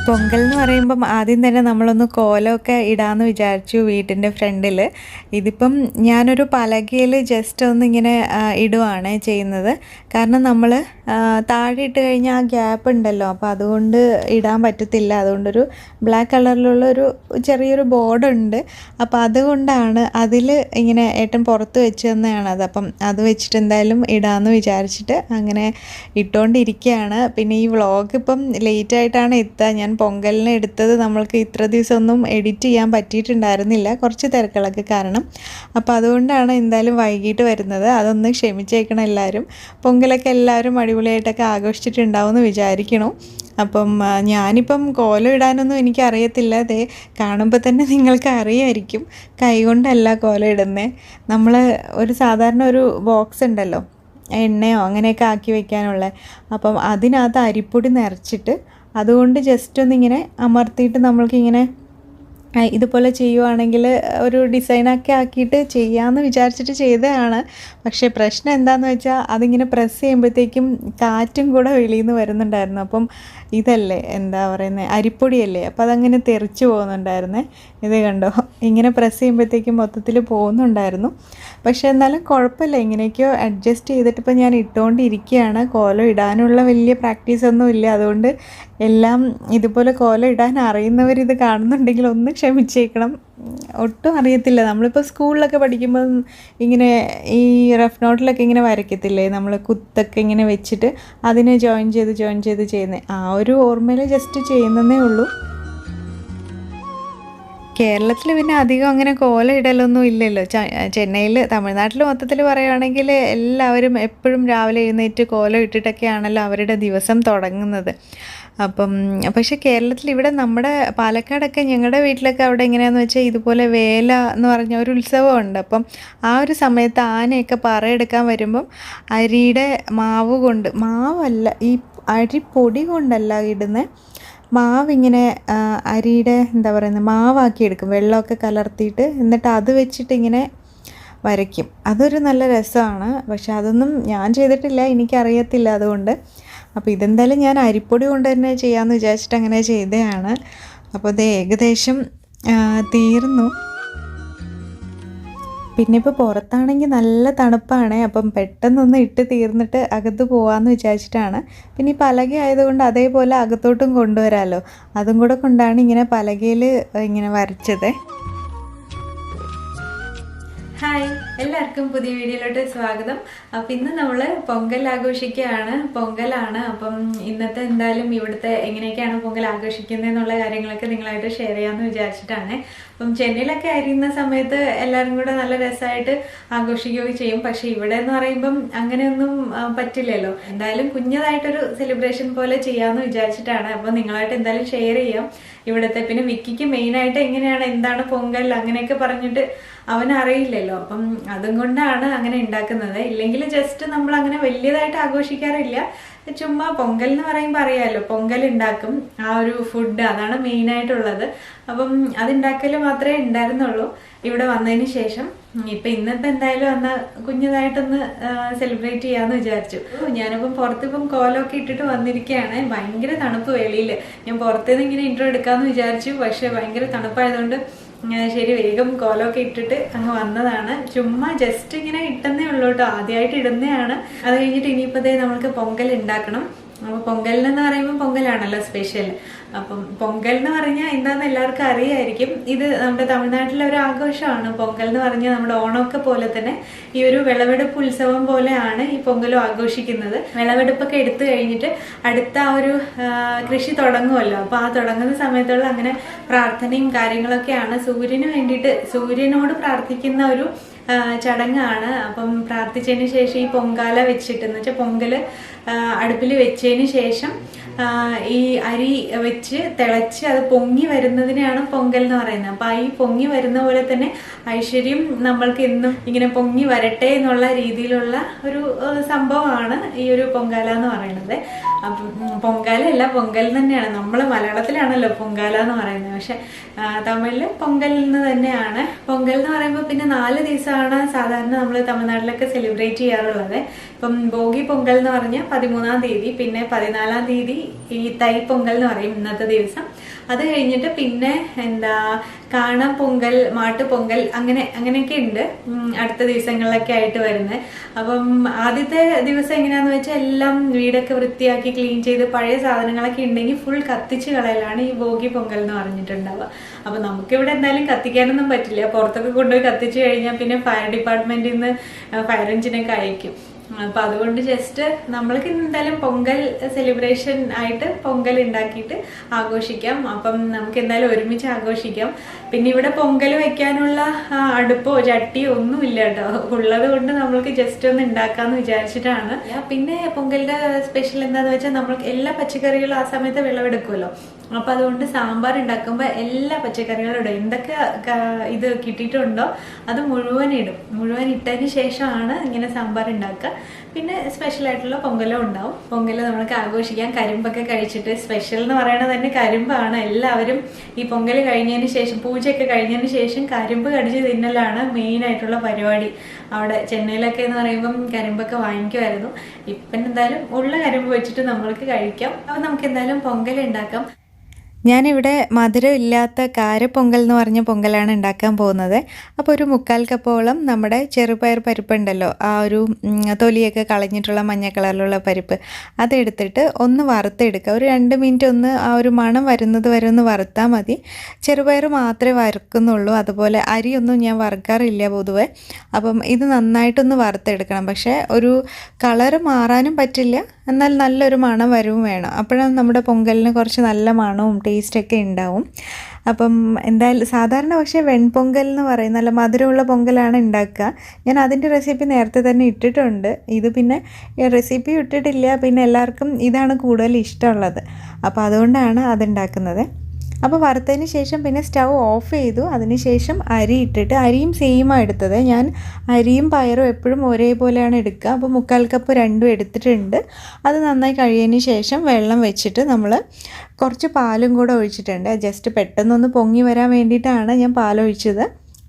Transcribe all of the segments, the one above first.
പൊങ്കൽ എന്ന് പറയുമ്പം ആദ്യം തന്നെ നമ്മളൊന്ന് കോലമൊക്കെ ഇടാമെന്ന് വിചാരിച്ചു വീട്ടിൻ്റെ ഫ്രണ്ടിൽ. ഇതിപ്പം ഞാനൊരു പലകയിൽ ജസ്റ്റ് ഒന്നിങ്ങനെ ഇടുവാണ് ചെയ്യുന്നത്. കാരണം നമ്മൾ താഴെ ഇട്ട് കഴിഞ്ഞാൽ ആ ഗ്യാപ്പ് ഉണ്ടല്ലോ, അപ്പോൾ അതുകൊണ്ട് ഇടാൻ പറ്റത്തില്ല. അതുകൊണ്ടൊരു ബ്ലാക്ക് കളറിലുള്ളൊരു ചെറിയൊരു ബോർഡുണ്ട്. അപ്പോൾ അതുകൊണ്ടാണ് അതിൽ ഇങ്ങനെ ഏട്ടൻ പുറത്ത് വെച്ച് തന്നെയാണത്. അപ്പം അത് വെച്ചിട്ട് എന്തായാലും ഇടാമെന്ന് വിചാരിച്ചിട്ട് അങ്ങനെ ഇട്ടുകൊണ്ടിരിക്കുകയാണ്. പിന്നെ ഈ വ്ളോഗ് ഇപ്പം ലേറ്റായിട്ടാണ് എത്തുക. ഞാൻ പൊങ്കലിന് എടുത്തത് നമ്മൾക്ക് ഇത്ര ദിവസമൊന്നും എഡിറ്റ് ചെയ്യാൻ പറ്റിയിട്ടുണ്ടായിരുന്നില്ല, കുറച്ച് തിരക്കുകളൊക്കെ കാരണം. അപ്പോൾ അതുകൊണ്ടാണ് എന്തായാലും വൈകിട്ട് വരുന്നത്. അതൊന്ന് ക്ഷമിച്ചേക്കണം എല്ലാവരും. പൊങ്കലൊക്കെ എല്ലാവരും അടിപൊളിയായിട്ടൊക്കെ ആഘോഷിച്ചിട്ടുണ്ടാവും എന്ന് വിചാരിക്കണു. അപ്പം ഞാനിപ്പം കോലം ഇടാനൊന്നും എനിക്കറിയത്തില്ല. അതേ കാണുമ്പോൾ തന്നെ നിങ്ങൾക്ക് അറിയായിരിക്കും, കൈ കൊണ്ടല്ല കോലം ഇടുന്നത്. നമ്മൾ ഒരു സാധാരണ ഒരു ബോക്സ് ഉണ്ടല്ലോ, എണ്ണയോ അങ്ങനെയൊക്കെ ആക്കി വെക്കാനുള്ള, അപ്പം അതിനകത്ത് അരിപ്പൊടി നിറച്ചിട്ട് അതുകൊണ്ട് ജസ്റ്റ് ഒന്നിങ്ങനെ അമർത്തിയിട്ട് നമ്മൾക്കിങ്ങനെ ഇതുപോലെ ചെയ്യുവാണെങ്കിൽ ഒരു ഡിസൈനൊക്കെ ആക്കിയിട്ട് ചെയ്യാമെന്ന് വിചാരിച്ചിട്ട് ചെയ്തതാണ്. പക്ഷേ പ്രശ്നം എന്താണെന്ന് വെച്ചാൽ അതിങ്ങനെ പ്രസ് ചെയ്യുമ്പോഴത്തേക്കും കാറ്റും കൂടെ വെളിയിൽ നിന്ന് വരുന്നുണ്ടായിരുന്നു. അപ്പം ഇതല്ലേ എന്താ പറയുന്നത്, അരിപ്പൊടിയല്ലേ, അപ്പോൾ അതങ്ങനെ തെറിച്ച് പോകുന്നുണ്ടായിരുന്നേ. ഇത് കണ്ടോ, ഇങ്ങനെ പ്രസ് ചെയ്യുമ്പോഴത്തേക്കും മൊത്തത്തിൽ പോകുന്നുണ്ടായിരുന്നു. പക്ഷേ എന്നാലും കുഴപ്പമില്ല, ഇങ്ങനെയൊക്കെയോ അഡ്ജസ്റ്റ് ചെയ്തിട്ട് ഇപ്പം ഞാൻ ഇട്ടുകൊണ്ടിരിക്കുകയാണ്. കോലം ഇടാനുള്ള വലിയ പ്രാക്ടീസൊന്നും ഇല്ല. അതുകൊണ്ട് എല്ലാം ഇതുപോലെ കോലം ഇടാൻ അറിയുന്നവരിത് കാണുന്നുണ്ടെങ്കിൽ ഒന്ന് ക്ഷമിച്ചേക്കണം. ഒട്ടും അറിയത്തില്ല. നമ്മളിപ്പോൾ സ്കൂളിലൊക്കെ പഠിക്കുമ്പോൾ ഇങ്ങനെ ഈ റഫ് നോട്ടിലൊക്കെ ഇങ്ങനെ വരയ്ക്കത്തില്ലേ, നമ്മൾ കുത്തൊക്കെ ഇങ്ങനെ വെച്ചിട്ട് അതിനെ ജോയിൻ ചെയ്ത് ചെയ്യുന്നത്, ആ ഒരു ഓർമ്മയിൽ ജസ്റ്റ് ചെയ്യുന്നതേ ഉള്ളൂ. കേരളത്തിൽ പിന്നെ അധികം അങ്ങനെ കോലം ഇടലൊന്നും ഇല്ലല്ലോ. ചെന്നൈയിൽ, തമിഴ്നാട്ടിൽ മൊത്തത്തിൽ പറയുകയാണെങ്കിൽ എല്ലാവരും എപ്പോഴും രാവിലെ എഴുന്നേറ്റ് കോലം ഇട്ടിട്ടൊക്കെയാണല്ലോ അവരുടെ ദിവസം തുടങ്ങുന്നത്. അപ്പം പക്ഷേ കേരളത്തിൽ ഇവിടെ നമ്മുടെ പാലക്കാടൊക്കെ ഞങ്ങളുടെ വീട്ടിലൊക്കെ അവിടെ എങ്ങനെയാണെന്ന് വെച്ചാൽ ഇതുപോലെ വേല എന്ന് പറഞ്ഞ ഒരു ഉത്സവമുണ്ട്. അപ്പം ആ ഒരു സമയത്ത് ആനയൊക്കെ പറയെടുക്കാൻ വരുമ്പം അരിയുടെ മാവ് കൊണ്ട്, മാവല്ല ഈ അരിപ്പൊടി കൊണ്ടല്ല ഇടുന്നത്, മാവിങ്ങനെ അരിയുടെ എന്താ പറയുന്നത് മാവാക്കി എടുക്കും, വെള്ളമൊക്കെ കലർത്തിയിട്ട്. എന്നിട്ട് അത് വെച്ചിട്ട് ഇങ്ങനെ വരയ്ക്കും. അതൊരു നല്ല രസമാണ്. പക്ഷെ അതൊന്നും ഞാൻ ചെയ്തിട്ടില്ല, എനിക്കറിയത്തില്ല അതുകൊണ്ട്. അപ്പോൾ ഇതെന്തായാലും ഞാൻ അരിപ്പൊടി കൊണ്ട് തന്നെ ചെയ്യാമെന്ന് വിചാരിച്ചിട്ട് അങ്ങനെ ചെയ്തതാണ്. അപ്പോൾ ഇത് ഏകദേശം തീർന്നു. പിന്നെ ഇപ്പോൾ പുറത്താണെങ്കിൽ നല്ല തണുപ്പാണ്. അപ്പം പെട്ടെന്നൊന്ന് ഇട്ട് തീർന്നിട്ട് അകത്ത് പോകാമെന്ന് വിചാരിച്ചിട്ടാണ്. പിന്നെ ഈ പലക ആയതുകൊണ്ട് അതേപോലെ അകത്തോട്ടും കൊണ്ടുവരാമല്ലോ, അതും കൂടെ കൊണ്ടാണ് ഇങ്ങനെ പലകയിൽ ഇങ്ങനെ വരച്ചത്. ഹായ്, എല്ലാവർക്കും പുതിയ വീഡിയോയിലോട്ട് സ്വാഗതം. അപ്പം ഇന്ന് നമ്മൾ പൊങ്കൽ ആഘോഷിക്കുകയാണ്, പൊങ്കലാണ്. അപ്പം ഇന്നത്തെ എന്തായാലും ഇവിടുത്തെ എങ്ങനെയൊക്കെയാണ് പൊങ്കൽ ആഘോഷിക്കുന്നത് എന്നുള്ള കാര്യങ്ങളൊക്കെ നിങ്ങളായിട്ട് ഷെയർ ചെയ്യാമെന്ന് വിചാരിച്ചിട്ടാണ്. അപ്പം ചെന്നൈയിലൊക്കെ ആയിരിക്കുന്ന സമയത്ത് എല്ലാവരും കൂടെ നല്ല രസമായിട്ട് ആഘോഷിക്കുകയൊക്കെ ചെയ്യും. പക്ഷെ ഇവിടെ എന്ന് പറയുമ്പം അങ്ങനെയൊന്നും പറ്റില്ലല്ലോ. എന്തായാലും കുഞ്ഞതായിട്ടൊരു സെലിബ്രേഷൻ പോലെ ചെയ്യാമെന്ന് വിചാരിച്ചിട്ടാണ്. അപ്പം നിങ്ങളായിട്ട് എന്തായാലും ഷെയർ ചെയ്യാം ഇവിടുത്തെ. പിന്നെ വിക്കിക്ക് മെയിനായിട്ട് എങ്ങനെയാണ്, എന്താണ് പൊങ്കൽ അങ്ങനെയൊക്കെ പറഞ്ഞിട്ട് അവനറിയില്ലല്ലോ. അപ്പം അതും കൊണ്ടാണ് അങ്ങനെ ഉണ്ടാക്കുന്നത്. ഇല്ലെങ്കിൽ ജസ്റ്റ് നമ്മൾ അങ്ങനെ വലിയതായിട്ട് ആഘോഷിക്കാറില്ല. ചുമ്മാ പൊങ്കൽ എന്ന് പറയുമ്പോൾ അറിയാമല്ലോ, പൊങ്കൽ ഉണ്ടാക്കും, ആ ഒരു ഫുഡ് അതാണ് മെയിനായിട്ടുള്ളത്. അപ്പം അതുണ്ടാക്കൽ മാത്രമേ ഉണ്ടായിരുന്നുള്ളൂ ഇവിടെ വന്നതിന് ശേഷം. ഇപ്പം ഇന്നിപ്പോൾ എന്തായാലും അന്ന് കുഞ്ഞതായിട്ടൊന്ന് സെലിബ്രേറ്റ് ചെയ്യാമെന്ന് വിചാരിച്ചു. ഞാനിപ്പം പുറത്തിപ്പം കോലമൊക്കെ ഇട്ടിട്ട് വന്നിരിക്കുകയാണ്. ഭയങ്കര തണുപ്പ് വെളിയിൽ. ഞാൻ പുറത്തുനിന്ന് ഇങ്ങനെ ഇൻട്രോ എടുക്കാമെന്ന് വിചാരിച്ചു, പക്ഷേ ഭയങ്കര തണുപ്പായതുകൊണ്ട് ശരി വേഗം കോലമൊക്കെ ഇട്ടിട്ട് അങ്ങ് വന്നതാണ്. ചുമ്മാ ജസ്റ്റ് ഇങ്ങനെ ഇട്ടെന്നേ ഉള്ളൂ കേട്ടോ, ആദ്യമായിട്ട് ഇടുന്നതാണ്. അത് കഴിഞ്ഞിട്ട് ഇനിയിപ്പോൾ നമുക്ക് പൊങ്കൽ ഉണ്ടാക്കണം. അപ്പോൾ പൊങ്കലിനെന്ന് പറയുമ്പോൾ പൊങ്കലാണല്ലോ സ്പെഷ്യൽ. അപ്പം പൊങ്കൽ എന്ന് പറഞ്ഞാൽ എന്താണെന്ന് എല്ലാവർക്കും അറിയായിരിക്കും. ഇത് നമ്മുടെ തമിഴ്നാട്ടിലെ ഒരു ആഘോഷമാണ്. പൊങ്കൽ എന്ന് പറഞ്ഞാൽ നമ്മുടെ ഓണമൊക്കെ പോലെ തന്നെ ഈ ഒരു വിളവെടുപ്പ് ഉത്സവം പോലെയാണ് ഈ പൊങ്കലും ആഘോഷിക്കുന്നത്. വിളവെടുപ്പൊക്കെ എടുത്തു കഴിഞ്ഞിട്ട് അടുത്ത ആ ഒരു കൃഷി തുടങ്ങുമല്ലോ. അപ്പോൾ ആ തുടങ്ങുന്ന സമയത്തുള്ള അങ്ങനെ പ്രാർത്ഥനയും കാര്യങ്ങളൊക്കെയാണ്. സൂര്യന് വേണ്ടിയിട്ട്, സൂര്യനോട് പ്രാർത്ഥിക്കുന്ന ഒരു ചടങ്ങാണ്. അപ്പം പ്രാർത്ഥിച്ചതിന് ശേഷം ഈ പൊങ്കാല വെച്ചിട്ട്, എന്ന് വെച്ചാൽ പൊങ്കൽ അടുപ്പിൽ വെച്ചതിന് ശേഷം ഈ അരി വെച്ച് തിളച്ച് അത് പൊങ്ങി വരുന്നതിനെയാണ് പൊങ്കൽ എന്ന് പറയുന്നത്. അപ്പം ഈ പൊങ്ങി വരുന്ന പോലെ തന്നെ ഐശ്വര്യം നമ്മൾക്ക് എന്നും ഇങ്ങനെ പൊങ്ങി വരട്ടെ എന്നുള്ള രീതിയിലുള്ള ഒരു സംഭവമാണ് ഈ ഒരു പൊങ്കാല എന്ന് പറയുന്നത്. അപ്പം പൊങ്കാലയല്ല, പൊങ്കൽ തന്നെയാണ്. നമ്മൾ മലയാളത്തിലാണല്ലോ പൊങ്കാല എന്ന് പറയുന്നത്, പക്ഷെ തമിഴിൽ പൊങ്കൽ എന്ന് തന്നെയാണ്. പൊങ്കൽ എന്ന് പറയുമ്പോൾ പിന്നെ 4 ദിവസമാണ് സാധാരണ നമ്മൾ തമിഴ്നാട്ടിലൊക്കെ സെലിബ്രേറ്റ് ചെയ്യാറുള്ളത്. ഇപ്പം ഭോഗി പൊങ്കൽ എന്ന് പറഞ്ഞാൽ 13-ാം തീയതി, പിന്നെ 14-ാം തീയതി ഈ തൈ പൊങ്കൽ എന്ന് പറയും ഇന്നത്തെ ദിവസം. അത് കഴിഞ്ഞിട്ട് പിന്നെ എന്താ കാണാം പൊങ്കൽ, മാട്ടുപൊങ്കൽ, അങ്ങനെയൊക്കെ ഉണ്ട് അടുത്ത ദിവസങ്ങളിലൊക്കെ ആയിട്ട് വരുന്നത്. അപ്പം ആദ്യത്തെ ദിവസം എങ്ങനെയാന്ന് വെച്ചാൽ എല്ലാം വീടൊക്കെ വൃത്തിയാക്കി ക്ലീൻ ചെയ്ത് പഴയ സാധനങ്ങളൊക്കെ ഉണ്ടെങ്കിൽ ഫുൾ കത്തിച്ച് കളയലാണ് ഈ ഭോഗി പൊങ്കൽ എന്ന് പറഞ്ഞിട്ടുണ്ടാവുക. അപ്പൊ നമുക്കിവിടെ എന്തായാലും കത്തിക്കാനൊന്നും പറ്റില്ല, പുറത്തൊക്കെ കൊണ്ടുപോയി കത്തിച്ചു കഴിഞ്ഞാൽ പിന്നെ ഫയർ ഡിപ്പാർട്ട്മെന്റിൽ നിന്ന് ഫയർ എഞ്ചിനൊക്കെ അയക്കും. അപ്പൊ അതുകൊണ്ട് ജസ്റ്റ് നമ്മൾക്ക് എന്തായാലും പൊങ്കൽ സെലിബ്രേഷൻ ആയിട്ട് പൊങ്കൽ ഉണ്ടാക്കിയിട്ട് ആഘോഷിക്കാം. അപ്പം നമുക്ക് എന്തായാലും ഒരുമിച്ച് ആഘോഷിക്കാം. പിന്നെ ഇവിടെ പൊങ്കൽ വെക്കാനുള്ള അടുപ്പോ ചട്ടിയോ ഒന്നുമില്ല കേട്ടോ, ഉള്ളത് കൊണ്ട് നമ്മൾക്ക് ജസ്റ്റ് ഒന്ന് ഉണ്ടാക്കാന്ന് വിചാരിച്ചിട്ടാണ്. പിന്നെ പൊങ്കലിന്റെ സ്പെഷ്യൽ എന്താന്ന് വെച്ചാൽ നമ്മൾക്ക് എല്ലാ പച്ചക്കറികളും ആ സമയത്ത് വിളവെടുക്കുമല്ലോ. അപ്പൊ അതുകൊണ്ട് സാമ്പാർ ഉണ്ടാക്കുമ്പോൾ എല്ലാ പച്ചക്കറികളും ഇടും, എന്തൊക്കെ ഇത് കിട്ടിയിട്ടുണ്ടോ അത് മുഴുവൻ ഇടും. മുഴുവൻ ഇട്ടതിന് ശേഷമാണ് ഇങ്ങനെ സാമ്പാർ ഉണ്ടാക്കുക. പിന്നെ സ്പെഷ്യൽ ആയിട്ടുള്ള പൊങ്കലും ഉണ്ടാവും. പൊങ്കൽ നമ്മൾക്ക് ആഘോഷിക്കാം കരിമ്പൊക്കെ കഴിച്ചിട്ട്. സ്പെഷ്യൽ എന്ന് പറയുന്നത് തന്നെ കരിമ്പാണ്. എല്ലാവരും ഈ പൊങ്കൽ കഴിഞ്ഞതിന് ശേഷം, പൂജയൊക്കെ കഴിഞ്ഞതിന് ശേഷം കരിമ്പ് കടിച്ച് തിന്നലാണ് മെയിൻ ആയിട്ടുള്ള പരിപാടി. അവിടെ ചെന്നൈയിലൊക്കെ എന്ന് പറയുമ്പം കരിമ്പൊക്കെ വാങ്ങിക്കുമായിരുന്നു. ഇപ്പം എന്തായാലും ഉള്ള കരിമ്പ് വെച്ചിട്ട് നമ്മൾക്ക് കഴിക്കാം. അപ്പം നമുക്ക് എന്തായാലും പൊങ്കൽ ഉണ്ടാക്കാം. ഞാനിവിടെ മധുരം ഇല്ലാത്ത കാരപ്പൊങ്കൽ എന്ന് പറഞ്ഞ പൊങ്കലാണ് ഉണ്ടാക്കാൻ പോകുന്നത്. അപ്പോൾ ഒരു 1/4 കപ്പോളം നമ്മുടെ ചെറുപയർ പരിപ്പുണ്ടല്ലോ, ആ ഒരു തൊലിയൊക്കെ കളഞ്ഞിട്ടുള്ള മഞ്ഞ കളറിലുള്ള പരിപ്പ്, അതെടുത്തിട്ട് ഒന്ന് വറുത്തെടുക്കുക. ഒരു 2 മിനിറ്റ് ഒന്ന് ആ ഒരു മണം വരുന്നത് വരെ ഒന്ന് വറുത്താൽ മതി. ചെറുപയർ മാത്രമേ വറുക്കുന്നുള്ളൂ, അതുപോലെ അരിയൊന്നും ഞാൻ വറുക്കാറില്ല പൊതുവെ. അപ്പം ഇത് നന്നായിട്ടൊന്ന് വറുത്തെടുക്കണം. പക്ഷേ ഒരു കളറ് മാറാനും പറ്റില്ല, എന്നാൽ നല്ലൊരു മണം വരവും വേണം. അപ്പോഴാണ് നമ്മുടെ പൊങ്കലിന് കുറച്ച് നല്ല മണവും ടേസ്റ്റൊക്കെ ഉണ്ടാവും. അപ്പം എന്തായാലും സാധാരണ പക്ഷേ വെൺപൊങ്കൽ എന്ന് പറയും, നല്ല മധുരമുള്ള പൊങ്കലാണ് ഉണ്ടാക്കുക. ഞാൻ അതിൻ്റെ റെസിപ്പി നേരത്തെ തന്നെ ഇട്ടിട്ടുണ്ട്. ഇത് പിന്നെ റെസിപ്പി ഇട്ടിട്ടില്ല, പിന്നെ എല്ലാവർക്കും ഇതാണ് കൂടുതൽ ഇഷ്ടമുള്ളത്, അപ്പോൾ അതുകൊണ്ടാണ് അതുണ്ടാക്കുന്നത്. അപ്പോൾ വറുത്തതിന് ശേഷം പിന്നെ സ്റ്റൗ ഓഫ് ചെയ്തു. അതിന് ശേഷം അരി ഇട്ടിട്ട്, അരിയും സെയിമാണ് എടുത്തത് ഞാൻ. അരിയും പയറും എപ്പോഴും ഒരേപോലെയാണ് എടുക്കുക. അപ്പോൾ 1/4 കപ്പ് രണ്ടും എടുത്തിട്ടുണ്ട്. അത് നന്നായി കഴിയതിന് ശേഷം വെള്ളം വെച്ചിട്ട് നമ്മൾ കുറച്ച് പാലും കൂടെ ഒഴിച്ചിട്ടുണ്ട്. ജസ്റ്റ് പെട്ടെന്നൊന്ന് പൊങ്ങി വരാൻ വേണ്ടിയിട്ടാണ് ഞാൻ പാലൊഴിച്ചത്.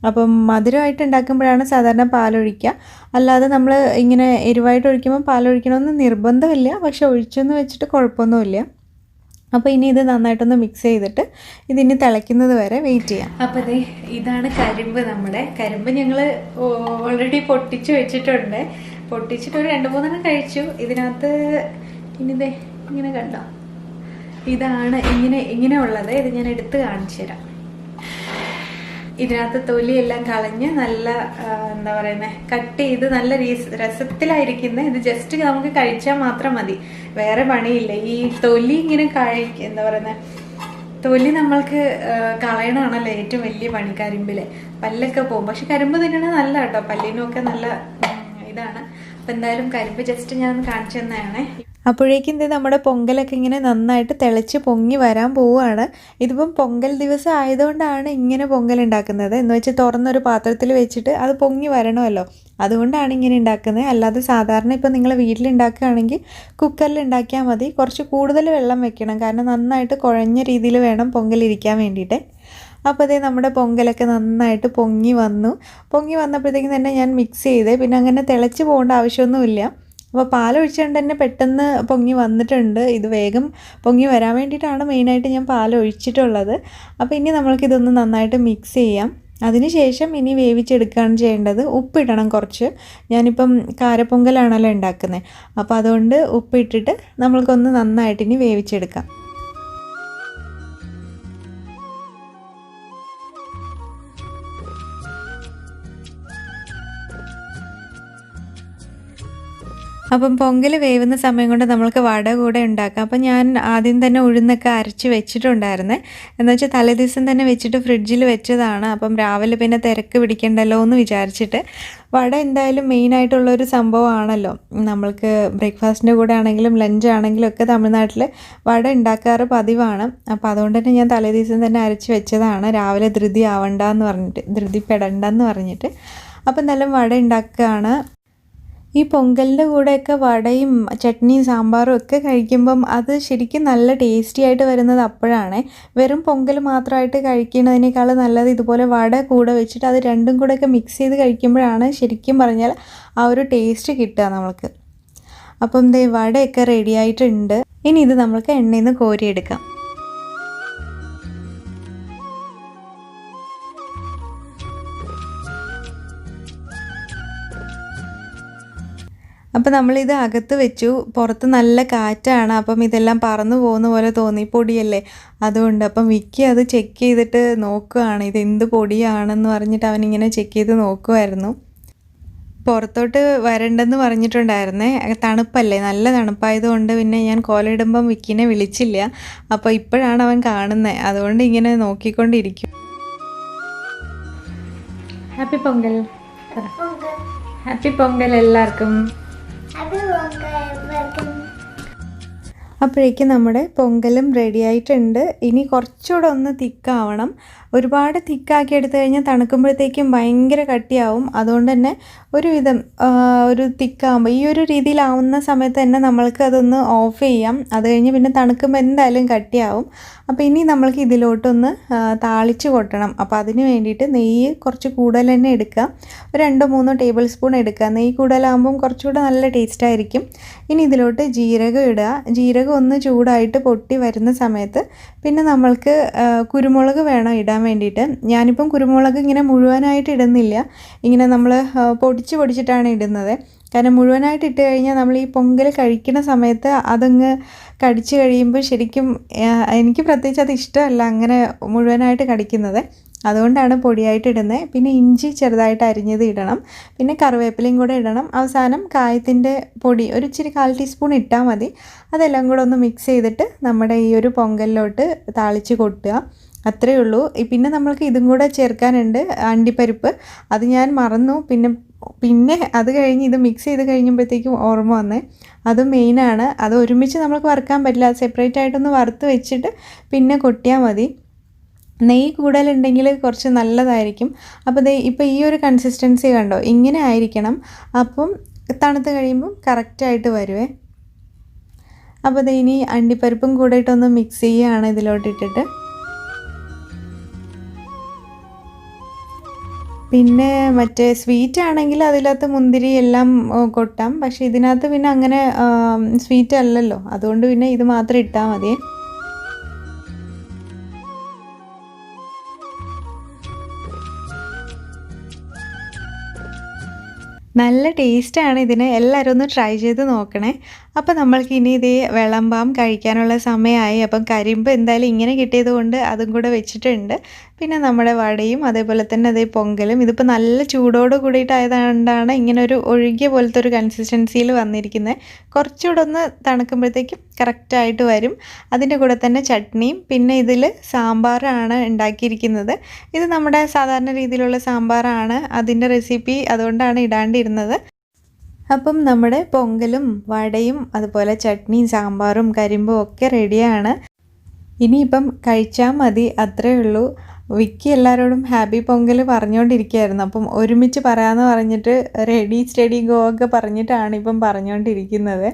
അപ്പം മധുരമായിട്ട് ഉണ്ടാക്കുമ്പോഴാണ് സാധാരണ പാലൊഴിക്കുക, അല്ലാതെ നമ്മൾ ഇങ്ങനെ എരിവായിട്ട് ഒഴിക്കുമ്പോൾ പാലൊഴിക്കണമെന്ന് നിർബന്ധമില്ല, പക്ഷെ ഒഴിച്ചെന്ന് വെച്ചിട്ട് കുഴപ്പമൊന്നുമില്ല. അപ്പോൾ ഇനി ഇത് നന്നായിട്ടൊന്ന് മിക്സ് ചെയ്തിട്ട് ഇതിനി തിളയ്ക്കുന്നത് വരെ വെയിറ്റ് ചെയ്യാം. അപ്പോൾ ഇതാണ് കരിമ്പ്. നമ്മുടെ കരിമ്പ് ഞങ്ങൾ ഓൾറെഡി പൊട്ടിച്ച് വെച്ചിട്ടുണ്ട്. പൊട്ടിച്ചിട്ട് ഒരു 2-3 കഴിച്ചു. ഇതിനകത്ത് ഇനിതേ ഇങ്ങനെ കണ്ടോ, ഇതാണ് ഇങ്ങനെ ഉള്ളത്. ഇത് ഞാൻ എടുത്ത് കാണിച്ചു തരാം. ഇതിനകത്ത് തൊലിയെല്ലാം കളഞ്ഞ് നല്ല എന്താ പറയുന്നത്, കട്ട് ചെയ്ത് നല്ല രസത്തിലായിരിക്കുന്നത്. ഇത് ജസ്റ്റ് നമുക്ക് കഴിച്ചാൽ മാത്രം മതി, വേറെ പണിയില്ല. ഈ തൊലി ഇങ്ങനെ എന്താ പറയുന്നത്, തൊലി നമ്മൾക്ക് കളയണമാണല്ലോ ഏറ്റവും വലിയ പണി. കരിമ്പിലെ പല്ലൊക്കെ പോകും, പക്ഷെ കരിമ്പ് തിന്നണത് നല്ല കേട്ടോ, പല്ലിനൊക്കെ നല്ല ഇതാണ്. അപ്പം എന്തായാലും കരിമ്പ് ജസ്റ്റ് ഞാൻ കാണിച്ചു തന്നെയാണ്. അപ്പോഴേക്കും ഇത് നമ്മുടെ പൊങ്കലൊക്കെ ഇങ്ങനെ നന്നായിട്ട് തിളച്ച് പൊങ്ങി വരാൻ പോവുകയാണ്. ഇതിപ്പം പൊങ്കൽ ദിവസം ആയതുകൊണ്ടാണ് ഇങ്ങനെ പൊങ്കൽ ഉണ്ടാക്കുന്നത്. എന്ന് വെച്ച് തുറന്നൊരു പാത്രത്തിൽ വെച്ചിട്ട് അത് പൊങ്ങി വരണമല്ലോ, അതുകൊണ്ടാണ് ഇങ്ങനെ ഉണ്ടാക്കുന്നത്. അല്ലാതെ സാധാരണ ഇപ്പോൾ നിങ്ങൾ വീട്ടിലുണ്ടാക്കുകയാണെങ്കിൽ കുക്കറിൽ ഉണ്ടാക്കിയാൽ മതി. കുറച്ച് കൂടുതൽ വെള്ളം വെക്കണം, കാരണം നന്നായിട്ട് കുഴഞ്ഞ രീതിയിൽ വേണം പൊങ്കലിരിക്കാൻ വേണ്ടിയിട്ട്. അപ്പോൾ അതേ നമ്മുടെ പൊങ്കലൊക്കെ നന്നായിട്ട് പൊങ്ങി വന്നപ്പോഴത്തേക്കും തന്നെ ഞാൻ മിക്സ് ചെയ്ത്, പിന്നെ അങ്ങനെ തിളച്ച് പോകേണ്ട ആവശ്യമൊന്നുമില്ല. അപ്പോൾ പാലൊഴിച്ചുകൊണ്ട് തന്നെ പെട്ടെന്ന് പൊങ്ങി വന്നിട്ടുണ്ട്. ഇത് വേഗം പൊങ്ങി വരാൻ വേണ്ടിയിട്ടാണ് മെയിനായിട്ട് ഞാൻ പാലൊഴിച്ചിട്ടുള്ളത്. അപ്പോൾ ഇനി നമ്മൾക്കിതൊന്ന് നന്നായിട്ട് മിക്സ് ചെയ്യാം. അതിനുശേഷം ഇനി വേവിച്ചെടുക്കുകയാണ് ചെയ്യേണ്ടത്. ഉപ്പിടണം കുറച്ച്. ഞാനിപ്പം കാരപ്പൊങ്കലാണല്ലോ ഉണ്ടാക്കുന്നത്, അപ്പോൾ അതുകൊണ്ട് ഉപ്പിട്ടിട്ട് നമ്മൾക്കൊന്ന് നന്നായിട്ട് ഇനി വേവിച്ചെടുക്കാം. അപ്പം പൊങ്കൽ വേവുന്ന സമയം കൊണ്ട് നമ്മൾക്ക് വട കൂടെ ഉണ്ടാക്കാം. അപ്പം ഞാൻ ആദ്യം തന്നെ ഉഴുന്നൊക്കെ അരച്ച് വെച്ചിട്ടുണ്ടായിരുന്നേ. എന്ന് വെച്ചാൽ തലേദിവസം തന്നെ വെച്ചിട്ട് ഫ്രിഡ്ജിൽ വെച്ചതാണ്. അപ്പം രാവിലെ പിന്നെ തിരക്ക് പിടിക്കണ്ടല്ലോ എന്ന് വിചാരിച്ചിട്ട്. വട എന്തായാലും മെയിനായിട്ടുള്ളൊരു സംഭവമാണല്ലോ. നമ്മൾക്ക് ബ്രേക്ക്ഫാസ്റ്റിൻ്റെ കൂടെ ആണെങ്കിലും ലഞ്ച് ആണെങ്കിലും ഒക്കെ തമിഴ്നാട്ടിൽ വട ഉണ്ടാക്കാറ് പതിവാണ്. അപ്പോൾ അതുകൊണ്ട് തന്നെ ഞാൻ തലേദിവസം തന്നെ അരച്ച് വെച്ചതാണ്, രാവിലെ ധൃതിപ്പെടണ്ടെന്ന് പറഞ്ഞിട്ട്. അപ്പം എന്തായാലും വട ഉണ്ടാക്കുകയാണ്. ഈ പൊങ്കലിൻ്റെ കൂടെയൊക്കെ വടയും ചട്നിയും സാമ്പാറും ഒക്കെ കഴിക്കുമ്പം അത് ശരിക്കും നല്ല ടേസ്റ്റി ആയിട്ട് വരുന്നത് അപ്പോഴാണ്. വെറും പൊങ്കൽ മാത്രമായിട്ട് കഴിക്കുന്നതിനേക്കാൾ നല്ലത് ഇതുപോലെ വട കൂടെ വെച്ചിട്ട് അത് രണ്ടും കൂടെയൊക്കെ മിക്സ് ചെയ്ത് കഴിക്കുമ്പോഴാണ് ശരിക്കും പറഞ്ഞാൽ ആ ഒരു ടേസ്റ്റ് കിട്ടുക നമുക്ക്. അപ്പം ദേ വടയൊക്കെ റെഡി ആയിട്ടുണ്ട്. ഇനി ഇത് നമുക്ക് എണ്ണയിൽ നിന്ന് കോരിയെടുക്കാം. അപ്പോൾ നമ്മളിത് അകത്ത് വെച്ചു. പുറത്ത് നല്ല കാറ്റാണ്. അപ്പം ഇതെല്ലാം പറന്നു പോകുന്ന പോലെ തോന്നി, പൊടിയല്ലേ അതുകൊണ്ട്. അപ്പം വിക്കി അത് ചെക്ക് ചെയ്തിട്ട് നോക്കുകയാണ്, ഇത് എന്ത് പൊടിയാണെന്ന് പറഞ്ഞിട്ട് അവനിങ്ങനെ ചെക്ക് ചെയ്ത് നോക്കുമായിരുന്നു. പുറത്തോട്ട് വരണ്ടെന്ന് പറഞ്ഞിട്ടുണ്ടായിരുന്നേ, തണുപ്പല്ലേ, നല്ല തണുപ്പായതുകൊണ്ട് പിന്നെ ഞാൻ കോലയിടുമ്പം വിക്കിനെ വിളിച്ചില്ല. അപ്പോൾ ഇപ്പോഴാണ് അവൻ കാണുന്നത്, അതുകൊണ്ട് ഇങ്ങനെ നോക്കിക്കൊണ്ടിരിക്കും. ഹാപ്പി പൊങ്കൽ. ഹാപ്പി പൊങ്കൽ എല്ലാവർക്കും. അപ്പോഴേക്കും നമ്മുടെ പൊങ്കലും റെഡി ആയിട്ടുണ്ട്. ഇനി കുറച്ചുകൂടെ ഒന്ന് തിക്കാവണം. ഒരുപാട് തിക്കാക്കി എടുത്തു കഴിഞ്ഞാൽ തണുക്കുമ്പോഴത്തേക്കും ഭയങ്കര കട്ടിയാവും. അതുകൊണ്ട് തന്നെ ഒരുവിധം ഒരു തിക്കാകുമ്പോൾ ഈ ഒരു രീതിയിലാവുന്ന സമയത്ത് തന്നെ നമ്മൾക്ക് അതൊന്ന് ഓഫ് ചെയ്യാം. അത് കഴിഞ്ഞ് പിന്നെ തണുക്കുമ്പോൾ എന്തായാലും കട്ടിയാവും. അപ്പോൾ ഇനി നമ്മൾക്ക് ഇതിലോട്ടൊന്ന് താളിച്ച് കൊട്ടണം. അപ്പോൾ അതിന് വേണ്ടിയിട്ട് നെയ്യ് കുറച്ച് കൂടുതൽ തന്നെ എടുക്കുക. ഒരു 2-3 ടേബിൾ സ്പൂൺ എടുക്കുക. നെയ്യ് കൂടുതലാകുമ്പം കുറച്ചുകൂടെ നല്ല ടേസ്റ്റായിരിക്കും. ഇനി ഇതിലോട്ട് ജീരകം ഇടുക. ജീരകം ഒന്ന് ചൂടായിട്ട് പൊട്ടി വരുന്ന സമയത്ത് പിന്നെ നമ്മൾക്ക് കുരുമുളക് വേണം ഇടാൻ വേണ്ടിയിട്ട്. ഞാനിപ്പം കുരുമുളക് ഇങ്ങനെ മുഴുവനായിട്ട് ഇടുന്നില്ല, ഇങ്ങനെ നമ്മൾ പൊടിച്ചിട്ടാണ് ഇടുന്നത്. കാരണം മുഴുവനായിട്ട് ഇട്ട് കഴിഞ്ഞാൽ നമ്മൾ ഈ പൊങ്കൽ കഴിക്കുന്ന സമയത്ത് അതങ്ങ് കടിച്ച് കഴിയുമ്പോൾ ശരിക്കും എനിക്ക് പ്രത്യേകിച്ച് അത് ഇഷ്ടമല്ല അങ്ങനെ മുഴുവനായിട്ട് കടിക്കുന്നത്. അതുകൊണ്ടാണ് പൊടിയായിട്ട് ഇടുന്നത്. പിന്നെ ഇഞ്ചി ചെറുതായിട്ട് അരിഞ്ഞത് ഇടണം, പിന്നെ കറിവേപ്പിലയും കൂടെ ഇടണം. അവസാനം കായത്തിൻ്റെ പൊടി ഒരു ഇച്ചിരി 1/4 ടീസ്പൂൺ ഇട്ടാൽ മതി. അതെല്ലാം കൂടെ ഒന്ന് മിക്സ് ചെയ്തിട്ട് നമ്മുടെ ഈ ഒരു പൊങ്കലിലോട്ട് താളിച്ച് കൊട്ടുക. അത്രയേ ഉള്ളൂ. പിന്നെ നമ്മൾക്ക് ഇതും കൂടെ ചേർക്കാനുണ്ട്, അണ്ടിപ്പരിപ്പ്. അത് ഞാൻ മറന്നു. പിന്നെ അത് കഴിഞ്ഞ് ഇത് മിക്സ് ചെയ്ത് കഴിഞ്ഞപ്പോഴത്തേക്കും ഓർമ്മ വന്നേ, അത് മെയിനാണ്. അത് ഒരുമിച്ച് നമുക്ക് വറുക്കാൻ പറ്റില്ല, അത് സെപ്പറേറ്റ് ആയിട്ടൊന്ന് വറുത്ത് വെച്ചിട്ട് പിന്നെ കൊട്ടിയാൽ മതി. നെയ്യ് കൂടുതലുണ്ടെങ്കിൽ കുറച്ച് നല്ലതായിരിക്കും. അപ്പോൾ ഇപ്പോൾ ഈ ഒരു കൺസിസ്റ്റൻസി കണ്ടോ, ഇങ്ങനെ ആയിരിക്കണം. അപ്പം തണുത്ത് കഴിയുമ്പം കറക്റ്റായിട്ട് വരുവേ. അപ്പോൾ ഇനി അണ്ടിപ്പരിപ്പും കൂടെ ഇട്ടൊന്ന് മിക്സ് ചെയ്യുകയാണ് ഇതിലോട്ടിട്ടിട്ട്. പിന്നെ മറ്റേ സ്വീറ്റ് ആണെങ്കിൽ അതിനകത്ത് മുന്തിരി എല്ലാം കൊട്ടാം. പക്ഷേ ഇതിനകത്ത് പിന്നെ അങ്ങനെ സ്വീറ്റ് അല്ലല്ലോ, അതുകൊണ്ട് പിന്നെ ഇത് മാത്രം ഇട്ടാൽ മതി. നല്ല ടേസ്റ്റാണ് ഇതിന്. എല്ലാവരും ഒന്ന് ട്രൈ ചെയ്ത് നോക്കണേ. അപ്പോൾ നമ്മൾക്ക് ഇനി ഇത് വിളമ്പാം, കഴിക്കാനുള്ള സമയമായി. അപ്പം കരിമ്പ് എന്തായാലും ഇങ്ങനെ കിട്ടിയത് കൊണ്ട് അതും കൂടെ വെച്ചിട്ടുണ്ട്. പിന്നെ നമ്മുടെ വടയും അതേപോലെ തന്നെ അതേ പൊങ്കലും. ഇതിപ്പോൾ നല്ല ചൂടോട് കൂടിയിട്ടായതുകൊണ്ടാണ് ഇങ്ങനെ ഒരു ഒഴുകിയ പോലത്തെ ഒരു കൺസിസ്റ്റൻസിയിൽ വന്നിരിക്കുന്നത്. കുറച്ചുകൂടെ ഒന്ന് തണുക്കുമ്പോഴത്തേക്കും കറക്റ്റായിട്ട് വരും. അതിൻ്റെ കൂടെ തന്നെ ചട്നിയും പിന്നെ ഇതിൽ സാമ്പാറാണ് ഉണ്ടാക്കിയിരിക്കുന്നത്. ഇത് നമ്മുടെ സാധാരണ രീതിയിലുള്ള സാമ്പാറാണ്, അതിൻ്റെ റെസിപ്പി അതുകൊണ്ടാണ് ഇടാണ്ടിരുന്നത്. അപ്പം നമ്മുടെ പൊങ്കലും വടയും അതുപോലെ ചട്നിയും സാമ്പാറും കരിമ്പും ഒക്കെ റെഡിയാണ്. ഇനിയിപ്പം കഴിച്ചാൽ മതി, അത്രയേ ഉള്ളൂ. വിക്കി എല്ലാവരോടും ഹാപ്പി പൊങ്കൽ പറഞ്ഞുകൊണ്ടിരിക്കുകയായിരുന്നു. അപ്പം ഒരുമിച്ച് പറയാമെന്ന് പറഞ്ഞിട്ട് റെഡി സ്റ്റഡി ഗോ ഒക്കെ പറഞ്ഞിട്ടാണ് ഇപ്പം പറഞ്ഞുകൊണ്ടിരിക്കുന്നത്.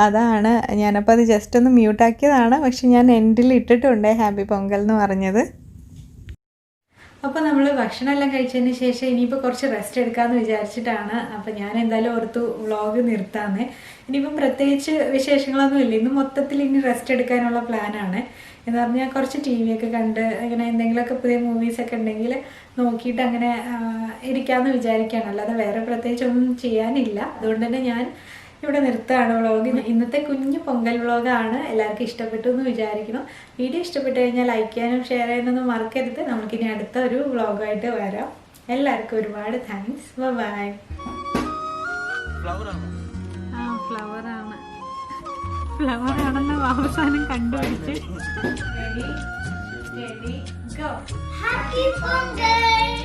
അതാണ് ഞാനപ്പോൾ അത് ജസ്റ്റ് ഒന്ന് മ്യൂട്ടാക്കിയതാണ്. പക്ഷെ ഞാൻ എൻഡിൽ ഇട്ടിട്ടുണ്ട് ഹാപ്പി പൊങ്കൽ എന്ന് പറഞ്ഞത്. അപ്പോൾ നമ്മൾ ഭക്ഷണമെല്ലാം കഴിച്ചതിന് ശേഷം ഇനിയിപ്പോൾ കുറച്ച് റെസ്റ്റ് എടുക്കാമെന്ന് വിചാരിച്ചിട്ടാണ്. അപ്പോൾ ഞാൻ എന്തായാലും ഓർത്തു വ്ളോഗ് നിർത്താമെന്ന്. ഇനിയിപ്പം പ്രത്യേകിച്ച് വിശേഷങ്ങളൊന്നും ഇല്ല, ഇന്ന് മൊത്തത്തിൽ ഇനി റെസ്റ്റ് എടുക്കാനുള്ള പ്ലാനാണ്. എന്ന് പറഞ്ഞാൽ കുറച്ച് TV ഒക്കെ കണ്ട് ഇങ്ങനെ എന്തെങ്കിലുമൊക്കെ പുതിയ മൂവീസൊക്കെ ഉണ്ടെങ്കിൽ നോക്കിയിട്ട് അങ്ങനെ ഇരിക്കാമെന്ന് വിചാരിക്കുകയാണ്. അല്ലാതെ വേറെ പ്രത്യേകിച്ചൊന്നും ചെയ്യാനില്ല. അതുകൊണ്ട് തന്നെ ഞാൻ ഇവിടെ നിർത്തുകയാണ് വ്ളോഗ്. ഇന്നത്തെ കുഞ്ഞു പൊങ്കൽ വ്ളോഗാണ്. എല്ലാവർക്കും ഇഷ്ടപ്പെട്ടു എന്ന് വിചാരിക്കണം. വീഡിയോ ഇഷ്ടപ്പെട്ട് കഴിഞ്ഞാൽ ലൈക്ക് ചെയ്യാനും ഷെയർ ചെയ്യാനൊന്നും മറക്കരുത്. നമുക്കിനി അടുത്ത ഒരു വ്ളോഗായിട്ട് വരാം. എല്ലാവർക്കും ഒരുപാട് താങ്ക്സ്. ബൈ. ഫ്ലവറാണെന്ന് അവസാനം കണ്ടുപിടിച്ച്. Ready, steady, go. Happy Pongal!